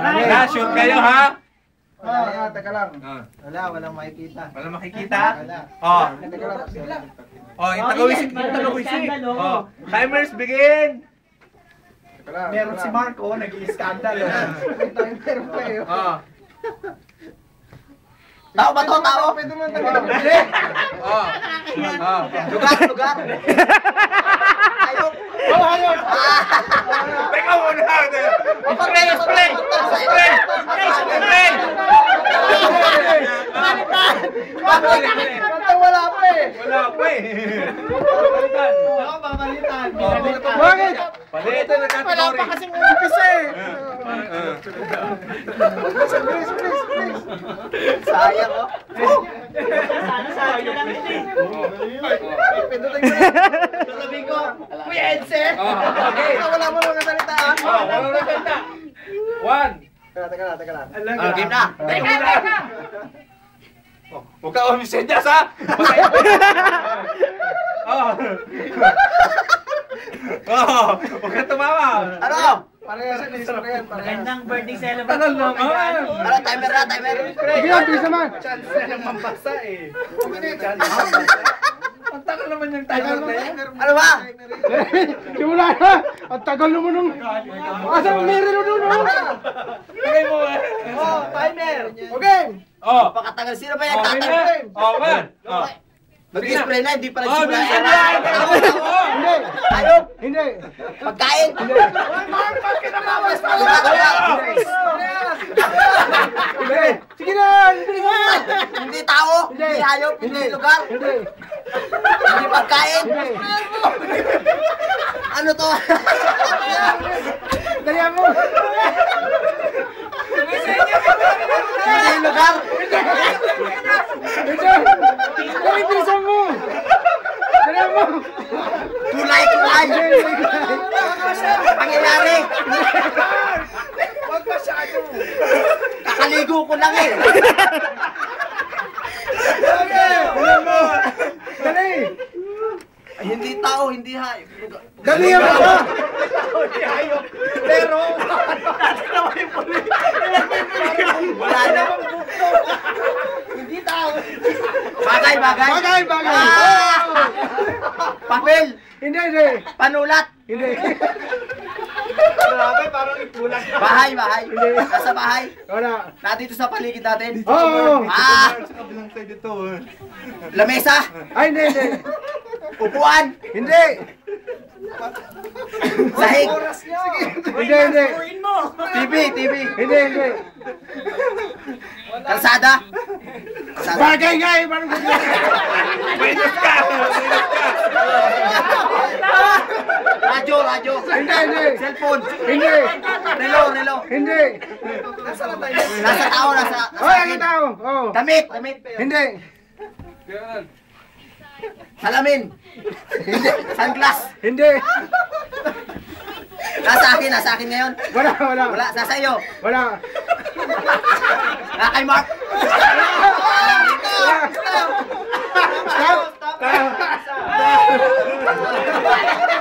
Na, sure kayo ha? Teka lang. Walang makikita. Walang makikita? Wala. Oh. Teka lang. Oh, yung tagawisik. Oh. Timers begin. Teka lang. Meron si Marco, nag-i-scandal. Timer pa eh. Oh. Tao ba to? Tao? Pwede mo teka lang. Oh. Oh. Lugar. Ayok. Hayop. Teka muna. Spray! Wala pa eh. Wala pa eh. Ako, babalitan. Bakit? Palito na category. Wala pa kasing umpisa eh. Please. Sayang, oh. Pindutin ko na. Sasabihin ko, Kuya Edse! Okay. Wala mo nang nasalitaan. Wala na kanta. One. Teka lang. Game na. Teka. Huwag ka umisedyas ha. Huwag ka tumawa. Ano? Parehas yan, isa pa yan. Magandang birthday celebration. Tagal naman. Ano, timer na, timer. Sige lang, bilis naman. Chance na yung mambasa eh. Ang tagal naman yung timer na yan. Ano ba? Simula na. Ang tagal naman nung... Asan ang meron doon? Lagay mo eh. Oh, timer! Okay. Oh. Pakatagal. Sino ba yan? Okay Tatay? na. Oh, man. Oh. Mag-spray na, hindi pa Oh, nagsimula. Hindi. Ayok. Hindi. Pagkain. Hindi. Sige na. Bilis mo. Hindi tao. Hindi hayop. Hindi lugar. Hindi. Hindi pagkain. Hindi. Ano to? Dalihan mo. Hindi lugar. Hindi. Dali, bilisan mo. Dalihan mo. Kulay. Pangyayari. Huwag masyado! Kakaligo ko lang eh. Dalihan mo. Dali. Ay, hindi tao, hindi hayop. Dalihan mo siya. Pero, Wala na. Hindi tao. Bagay. Bagay. Ah! Papel. Hindi. Panulat. Hindi. grabe, parang ipulan. Bahay. Nasa bahay. Wala. Nandito sa paligid natin. Oo. Ah! Sa kabilang side ito. Lamesa. Ay, hindi. Upuan. Hindi. Sahig. Oras nyo! Hindi. TV. Hindi. Kalsada. Bagay nga eh. Parang ganyan. Minus ka. Radyo. Hindi. Cellphone. Hindi. Relo. Hindi. Nasa tao, nasa Hoy, akin. ang tao. Oh. Damit. Hindi. Salamin. Hindi. Sunglass. Hindi. Nasa akin ngayon. Wala. Wala, nasa iyo. Wala. Kay Mark. Stop.